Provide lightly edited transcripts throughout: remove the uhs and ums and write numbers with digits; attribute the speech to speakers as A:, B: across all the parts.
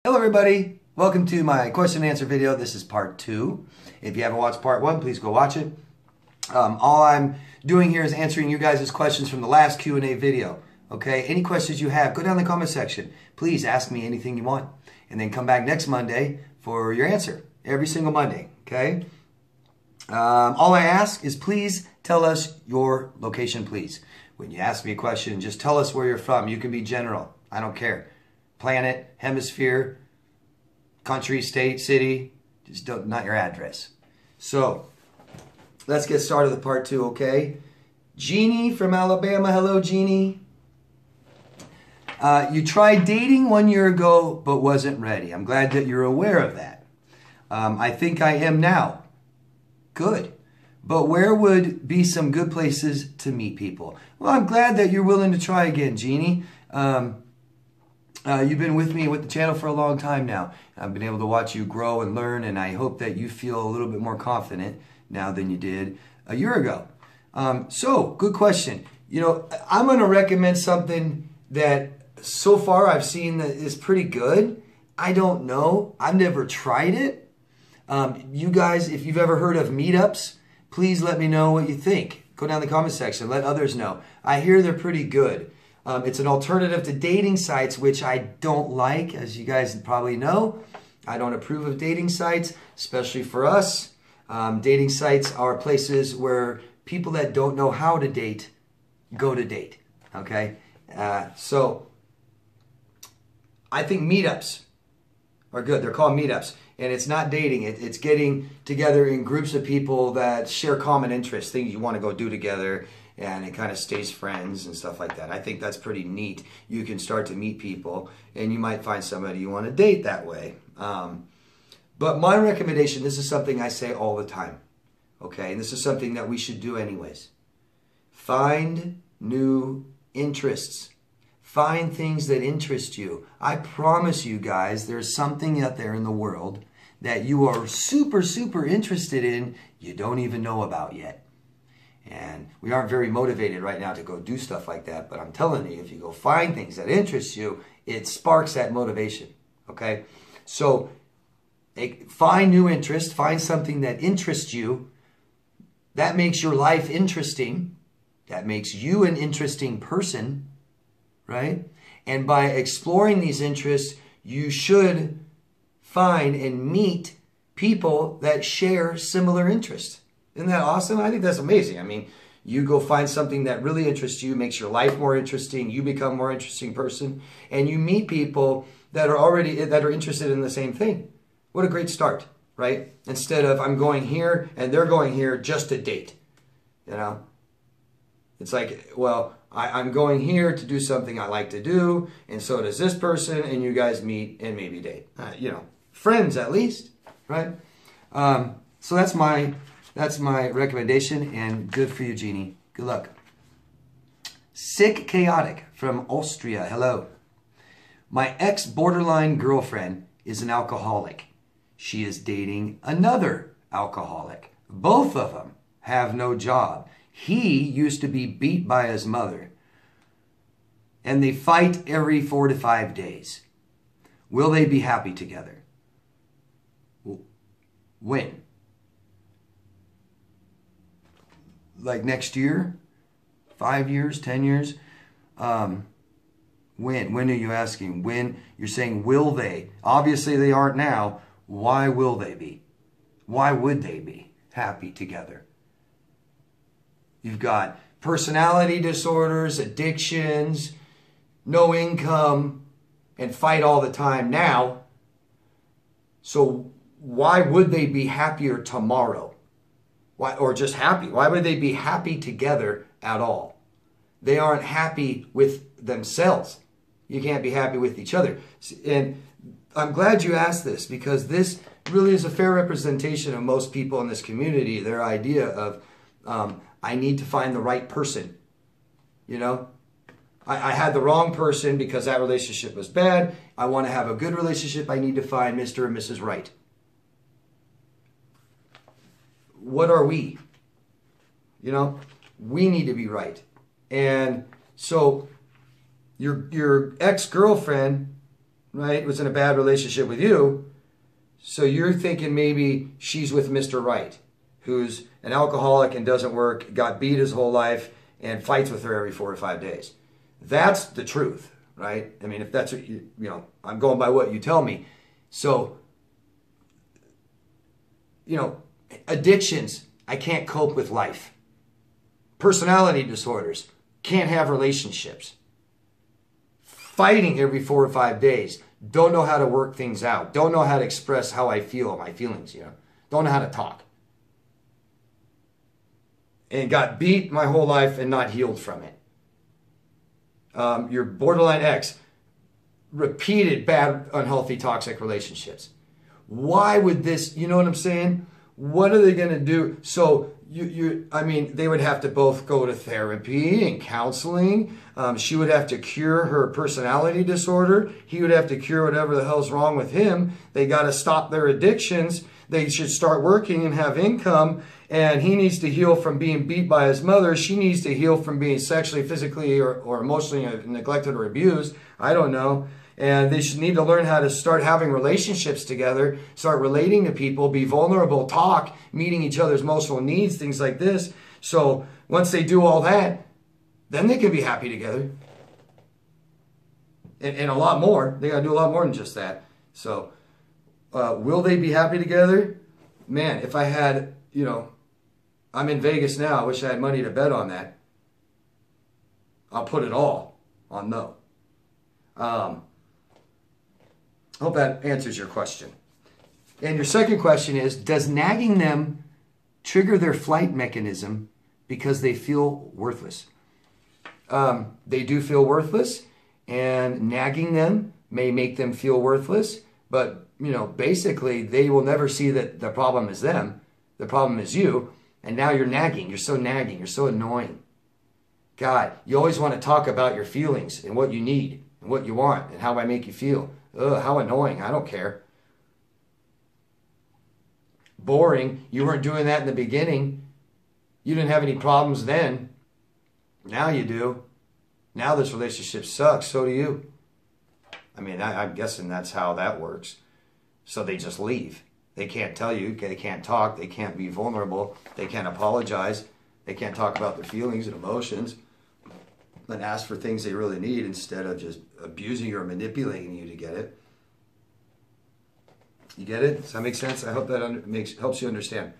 A: Hello everybody, welcome to my question and answer video. This is part 2. If you haven't watched part 1, please go watch it. All I'm doing here is answering you guys' questions from the last Q&A video. Okay, any questions you have, go down in the comment section. Please ask me anything you want. And then come back next Monday for your answer. Every single Monday, okay? All I ask is please tell us your location, please. When you ask me a question, just tell us where you're from. You can be general, I don't care. Planet, hemisphere, country, state, city, just not your address. So, let's get started with part 2, okay? Jeannie from Alabama. Hello, Jeannie. You tried dating 1 year ago, but wasn't ready. I'm glad that you're aware of that. I think I am now. Good. But where would be some good places to meet people? Well, I'm glad that you're willing to try again, Jeannie. You've been with me with the channel for a long time now. I've been able to watch you grow and learn, and I hope that you feel a little bit more confident now than you did a year ago. So, good question. You know, I'm going to recommend something that so far I've seen that is pretty good. I don't know. I've never tried it. You guys, if you've ever heard of meetups, please let me know what you think. Go down in the comment section. Let others know. I hear they're pretty good. It's an alternative to dating sites, which I don't like, as you guys probably know. I don't approve of dating sites, especially for us. Dating sites are places where people that don't know how to date go to date, okay? So I think meetups are good. They're called meetups. And it's not dating. It's getting together in groups of people that share common interests, things you want to go do together, and it kind of stays friends and stuff like that. I think that's pretty neat. You can start to meet people, and you might find somebody you want to date that way. But my recommendation, this is something I say all the time, okay? And this is something that we should do anyways. Find new interests. Find things that interest you. I promise you guys, there's something out there in the world that you are super, super interested in you don't even know about yet. And we aren't very motivated right now to go do stuff like that, but I'm telling you, if you go find things that interest you, it sparks that motivation, okay? So find new interest, find something that interests you. That makes your life interesting. That makes you an interesting person, right? And by exploring these interests, you should find and meet people that share similar interests. Isn't that awesome? I think that's amazing. I mean, you go find something that really interests you, makes your life more interesting, you become a more interesting person, and you meet people that are interested in the same thing. What a great start, right? Instead of I'm going here and they're going here just to date, you know? It's like, well, I'm going here to do something I like to do, and so does this person, and you guys meet and maybe date. You know, friends at least, right? So that's my recommendation, and good for you, Jeannie. Good luck. Sick Chaotic from Austria. Hello. My ex-borderline girlfriend is an alcoholic. She is dating another alcoholic. Both of them have no job. He used to be beat by his mother. And they fight every 4 to 5 days. Will they be happy together? When? Like next year? 5 years? 10 years? When? When are you asking? When? You're saying, will they? Obviously they aren't now. Why will they be? Why would they be happy together? You've got personality disorders, addictions, no income, and fight all the time now. So why would they be happier tomorrow? Why, or just happy? Why would they be happy together at all? They aren't happy with themselves. You can't be happy with each other. And I'm glad you asked this, because this really is a fair representation of most people in this community, their idea of I need to find the right person. You know, I had the wrong person because that relationship was bad. I want to have a good relationship. I need to find Mr. and Mrs. Right. What are we? You know, we need to be right. And so your ex-girlfriend right, was in a bad relationship with you. So you're thinking maybe she's with Mr. Right, who's an alcoholic and doesn't work, got beat his whole life, and fights with her every 4 to 5 days. That's the truth, right? I mean, if that's what I'm going by what you tell me. So, addictions, I can't cope with life. Personality disorders, can't have relationships. Fighting every 4 or 5 days, don't know how to work things out, don't know how to express how I feel, my feelings, don't know how to talk. And got beat my whole life and not healed from it. Your borderline ex, repeated bad, unhealthy, toxic relationships. Why would this, you know what I'm saying? What are they going to do? So, they would have to both go to therapy and counseling. She would have to cure her personality disorder. He would have to cure whatever the hell's wrong with him. They got to stop their addictions. They should start working and have income. And he needs to heal from being beat by his mother. She needs to heal from being sexually, physically, or emotionally neglected or abused. I don't know. And they should need to learn how to start having relationships together, start relating to people, be vulnerable, talk, meeting each other's emotional needs, things like this. So once they do all that, then they can be happy together. And a lot more. They got to do a lot more than just that. So will they be happy together? Man, if I had, I'm in Vegas now. I wish I had money to bet on that. I'll put it all on no. Hope that answers your question. And your second question is, does nagging them trigger their flight mechanism because they feel worthless? They do feel worthless, and nagging them may make them feel worthless, but, basically they will never see that the problem is them. The problem is you, and now you're nagging. You're so nagging. You're so annoying. God, you always want to talk about your feelings and what you need and what you want and how I make you feel. Ugh, how annoying. I don't care. Boring. You weren't doing that in the beginning. You didn't have any problems then. Now you do. Now this relationship sucks. So do you. I'm guessing that's how that works. So they just leave. They can't tell you. They can't talk. They can't be vulnerable. They can't apologize. They can't talk about their feelings and emotions. And ask for things they really need instead of just abusing or manipulating you to get it. You get it? Does that make sense? I hope that helps you understand.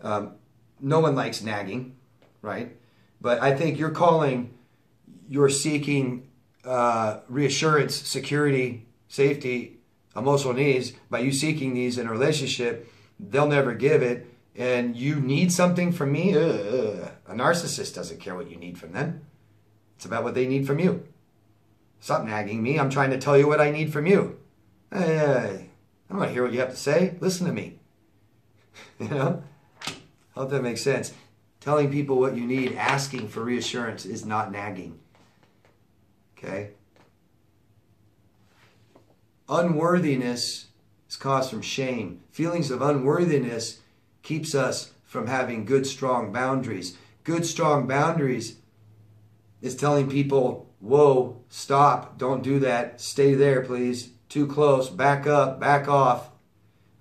A: No one likes nagging, right? But I think you're seeking reassurance, security, safety, emotional needs. By you seeking these in a relationship, they'll never give it. And you need something from me? A narcissist doesn't care what you need from them. It's about what they need from you. Stop nagging me. I'm trying to tell you what I need from you. Hey, I don't want to hear what you have to say. Listen to me. Hope that makes sense. Telling people what you need, asking for reassurance is not nagging. Okay? Unworthiness is caused from shame. Feelings of unworthiness keeps us from having good, strong boundaries. Good, strong boundaries is telling people, whoa, stop, don't do that, stay there, please, too close, back up, back off,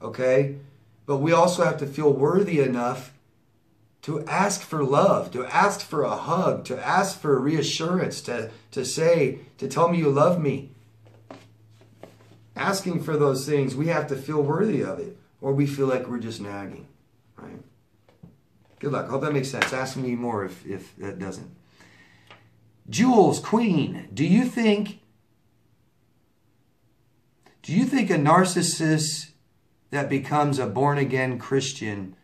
A: okay? But we also have to feel worthy enough to ask for love, to ask for a hug, to ask for reassurance, to tell me you love me. Asking for those things, we have to feel worthy of it, or we feel like we're just nagging, right? Good luck. Hope that makes sense. Ask me more if that doesn't. Jules, Queen, do you think a narcissist that becomes a born-again Christian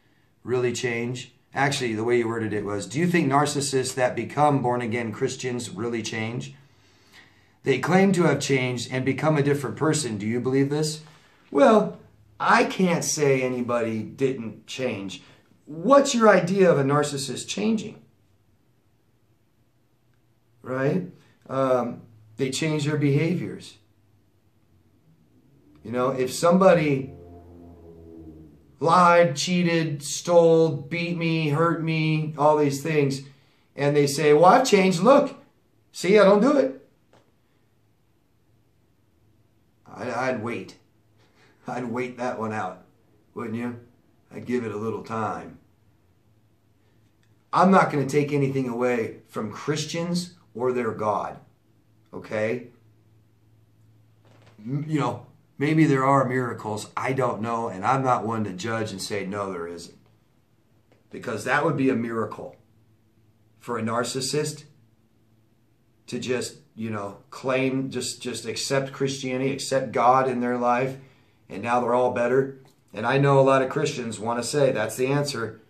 A: really change? Actually, the way you worded it was, do you think narcissists that become born-again Christians really change? They claim to have changed and become a different person. Do you believe this? Well, I can't say anybody didn't change. What's your idea of a narcissist changing? Right? They change their behaviors. If somebody lied, cheated, stole, beat me, hurt me, all these things, and they say, well, I've changed, look, see, I don't do it. I'd wait. I'd wait that one out, wouldn't you? I'd give it a little time. I'm not going to take anything away from Christians or their God, okay? You know, maybe there are miracles. I don't know, and I'm not one to judge and say, no, there isn't. Because that would be a miracle for a narcissist to just, you know, claim, just accept Christianity, accept God in their life, and now they're all better. And I know a lot of Christians want to say that's the answer.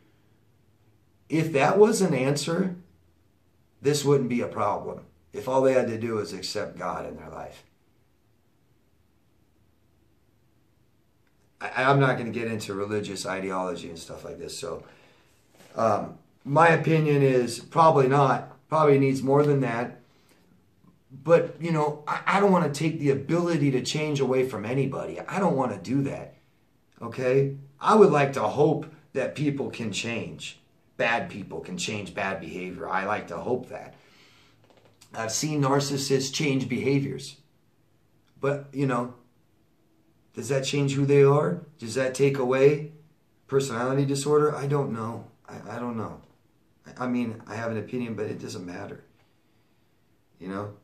A: If that was an answer, this wouldn't be a problem. If all they had to do was accept God in their life. I'm not going to get into religious ideology and stuff like this. So my opinion is probably not. Probably needs more than that. But, you know, I don't want to take the ability to change away from anybody. I don't want to do that. Okay? I would like to hope that people can change. Bad people can change bad behavior. I like to hope that. I've seen narcissists change behaviors. But, you know, does that change who they are? Does that take away personality disorder? I don't know. I don't know. I mean, I have an opinion, but it doesn't matter. You know?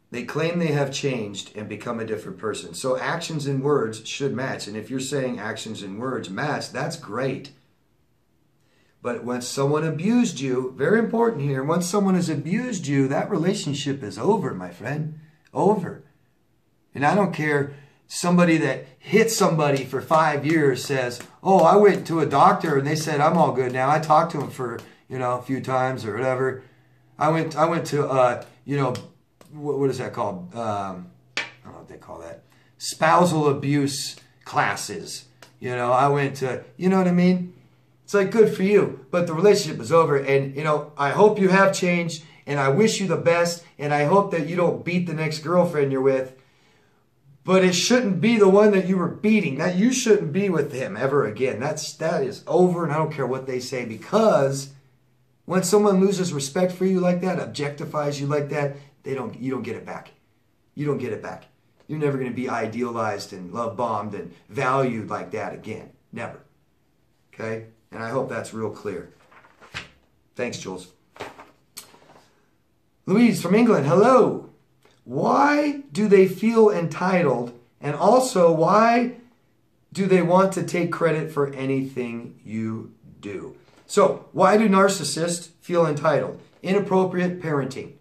A: They claim they have changed and become a different person. So actions and words should match. And if you're saying actions and words match, that's great. But when someone abused you, very important here, once someone has abused you, that relationship is over, my friend. Over. And I don't care, somebody that hit somebody for 5 years says, oh, I went to a doctor and they said I'm all good now. I talked to him for, you know, a few times or whatever. I went to, you know, what is that called? I don't know what they call that. Spousal abuse classes. You know, I went to, you know what I mean? It's like, good for you. But the relationship is over. And, you know, I hope you have changed. And I wish you the best. And I hope that you don't beat the next girlfriend you're with. But it shouldn't be the one that you were beating. That you shouldn't be with him ever again. That is over. And I don't care what they say. Because when someone loses respect for you like that, objectifies you like that, you don't get it back. You don't get it back. You're never going to be idealized and love bombed and valued like that again. Never. Okay? And I hope that's real clear. Thanks, Jules. Louise from England, hello. Why do they feel entitled? And also, why do they want to take credit for anything you do? So, why do narcissists feel entitled? Inappropriate parenting.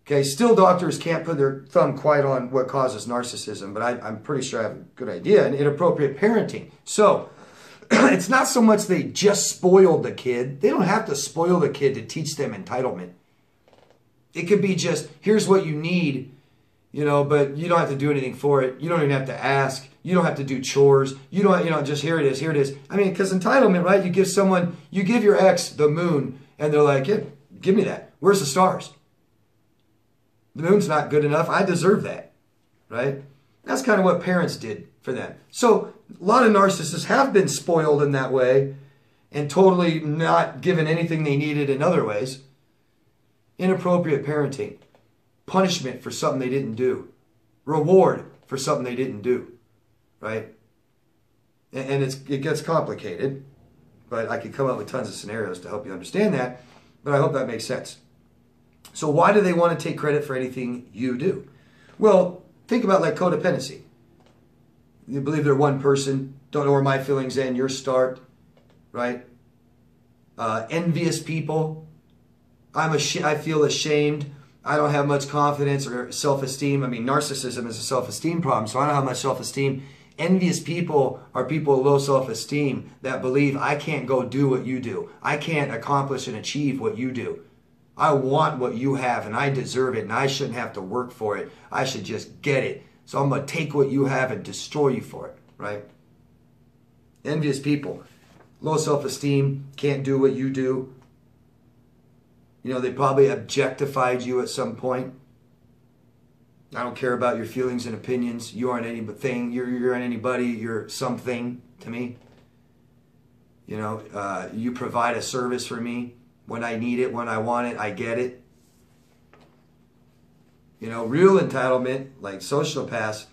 A: Okay, still doctors can't put their thumb quite on what causes narcissism, but I'm pretty sure I have a good idea. And inappropriate parenting. So, it's not so much they just spoiled the kid. They don't have to spoil the kid to teach them entitlement. It could be just, here's what you need, you know, but you don't have to do anything for it. You don't even have to ask. You don't have to do chores. You don't, you know, just here it is, here it is. I mean, because entitlement, right? You give someone, you give your ex the moon, and they're like, yeah, give me that. Where's the stars? The moon's not good enough. I deserve that, right? That's kind of what parents did for them. So a lot of narcissists have been spoiled in that way and totally not given anything they needed in other ways. Inappropriate parenting. Punishment for something they didn't do. Reward for something they didn't do, right? And it gets complicated, but I could come up with tons of scenarios to help you understand that, but I hope that makes sense. So why do they want to take credit for anything you do? Well, think about like codependency. You believe they're one person, don't know where my feelings end, yours start, right? Envious people. I feel ashamed. I don't have much confidence or self-esteem. I mean, narcissism is a self-esteem problem, so I don't have much self-esteem. Envious people are people with low self-esteem that believe I can't go do what you do. I can't accomplish and achieve what you do. I want what you have and I deserve it and I shouldn't have to work for it. I should just get it. So I'm going to take what you have and destroy you for it, right? Envious people, low self-esteem, can't do what you do. You know, they probably objectified you at some point. I don't care about your feelings and opinions. You aren't anything. You're anybody. You're something to me. You know, you provide a service for me. When I need it, when I want it, I get it. You know, real entitlement, like sociopaths,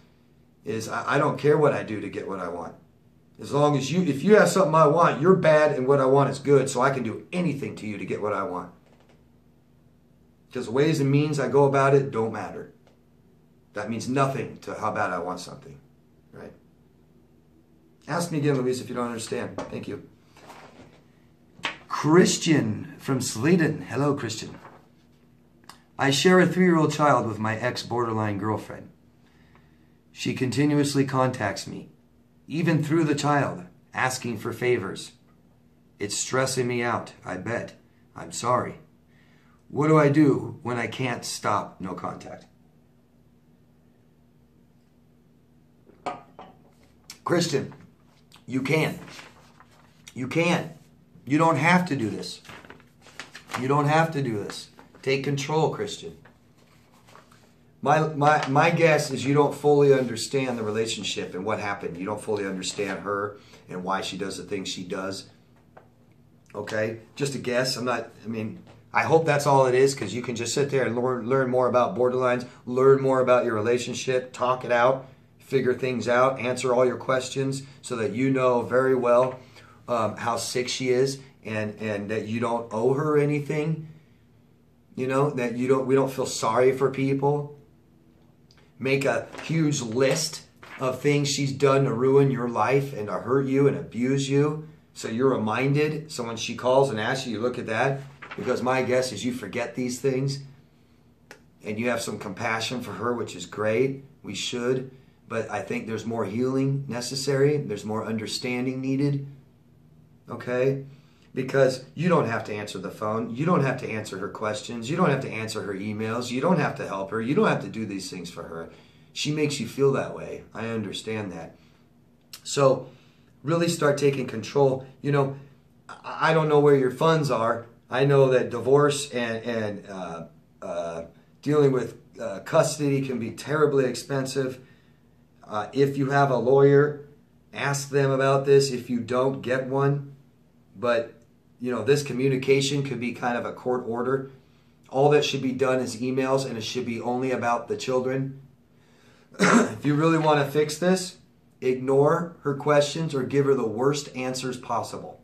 A: is I don't care what I do to get what I want. As long as if you have something I want, you're bad and what I want is good, so I can do anything to you to get what I want. Because the ways and means I go about it don't matter. That means nothing to how bad I want something, right? Ask me again, Louise, if you don't understand. Thank you. Christian from Sweden. Hello, Christian. I share a 3-year-old child with my ex-borderline girlfriend. She continuously contacts me, even through the child, asking for favors. It's stressing me out, I bet. I'm sorry. What do I do when I can't stop no contact? Christian, you can. You can. You don't have to do this. You don't have to do this. Take control, Christian. My guess is you don't fully understand the relationship and what happened. You don't fully understand her and why she does the things she does. Okay? Just a guess. I hope that's all it is, because you can just sit there and learn more about borderlines, learn more about your relationship, talk it out, figure things out, answer all your questions so that you know very well how sick she is and that you don't owe her anything. You know, that we don't feel sorry for people. Make a huge list of things she's done to ruin your life and to hurt you and abuse you. So you're reminded. So when she calls and asks you, you look at that. Because my guess is you forget these things. And you have some compassion for her, which is great. We should. But I think there's more healing necessary. There's more understanding needed. Okay? Because you don't have to answer the phone. You don't have to answer her questions. You don't have to answer her emails. You don't have to help her. You don't have to do these things for her. She makes you feel that way. I understand that. So really start taking control. You know, I don't know where your funds are. I know that divorce and dealing with custody can be terribly expensive. If you have a lawyer, ask them about this. If you don't, get one. But you know, this communication could be kind of a court order. All that should be done is emails, and it should be only about the children. If you really want to fix this, ignore her questions or give her the worst answers possible.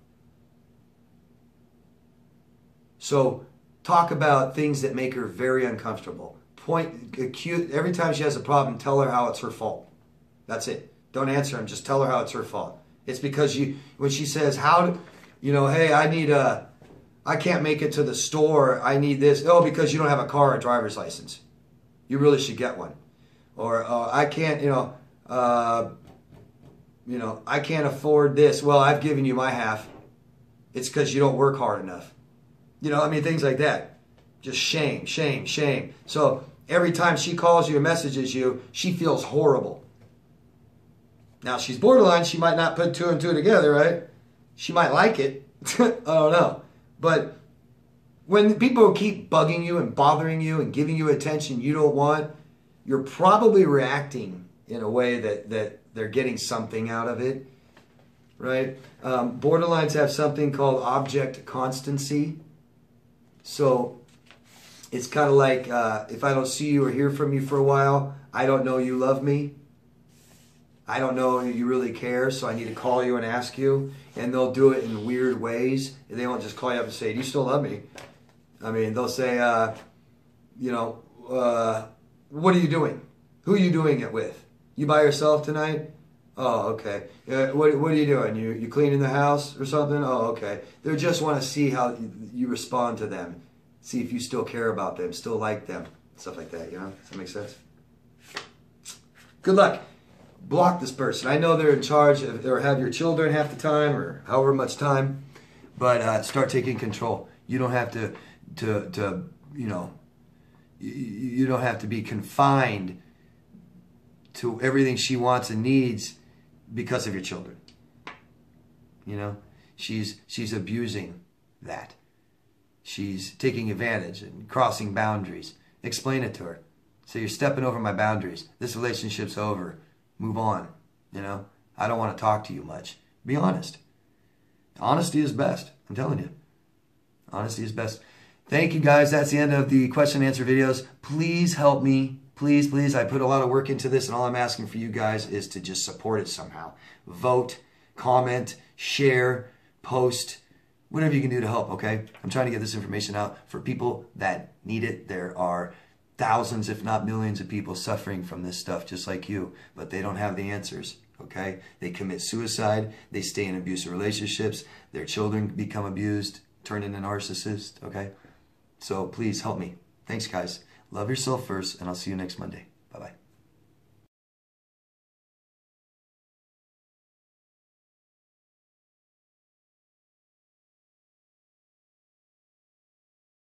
A: So talk about things that make her very uncomfortable. Every time she has a problem, tell her how it's her fault. That's it. Don't answer him. Just tell her how it's her fault. It's because when she says, hey, I can't make it to the store. I need this. Oh, because you don't have a car or a driver's license. You really should get one. Or I can't, I can't afford this. Well, I've given you my half. It's because you don't work hard enough. Things like that. Just shame, shame, shame. So every time she calls you or messages you, she feels horrible. Now, she's borderline. She might not put 2 and 2 together, right? She might like it. I don't know. But when people keep bugging you and bothering you and giving you attention you don't want, you're probably reacting in a way that they're getting something out of it, right? Borderlines have something called object constancy. So it's kind of like if I don't see you or hear from you for a while, I don't know you love me. I don't know you really care, so I need to call you and ask you. And they'll do it in weird ways. They won't just call you up and say, do you still love me? They'll say, what are you doing? Who are you doing it with? You by yourself tonight? Oh, okay. What are you doing? You cleaning the house or something? Oh, okay. They just want to see how you respond to them. See if you still care about them, still like them. Stuff like that, Does that make sense? Good luck. Block this person. I know they're in charge of, or have your children half the time or however much time, but start taking control. You don't have to you don't have to be confined to everything she wants and needs because of your children. She's abusing that. She's taking advantage and crossing boundaries. Explain it to her. So you're stepping over my boundaries. This relationship's over. Move on. I don't want to talk to you much. Be honest. Honesty is best. I'm telling you. Honesty is best. Thank you, guys. That's the end of the question and answer videos. Please help me. Please, please. I put a lot of work into this, and all I'm asking for you guys is to just support it somehow. Vote, comment, share, post, whatever you can do to help, okay? I'm trying to get this information out for people that need it. There are thousands, if not millions, of people suffering from this stuff just like you, but they don't have the answers, okay? They commit suicide. They stay in abusive relationships. Their children become abused, turn into narcissists, okay? So please help me. Thanks, guys. Love yourself first, and I'll see you next Monday.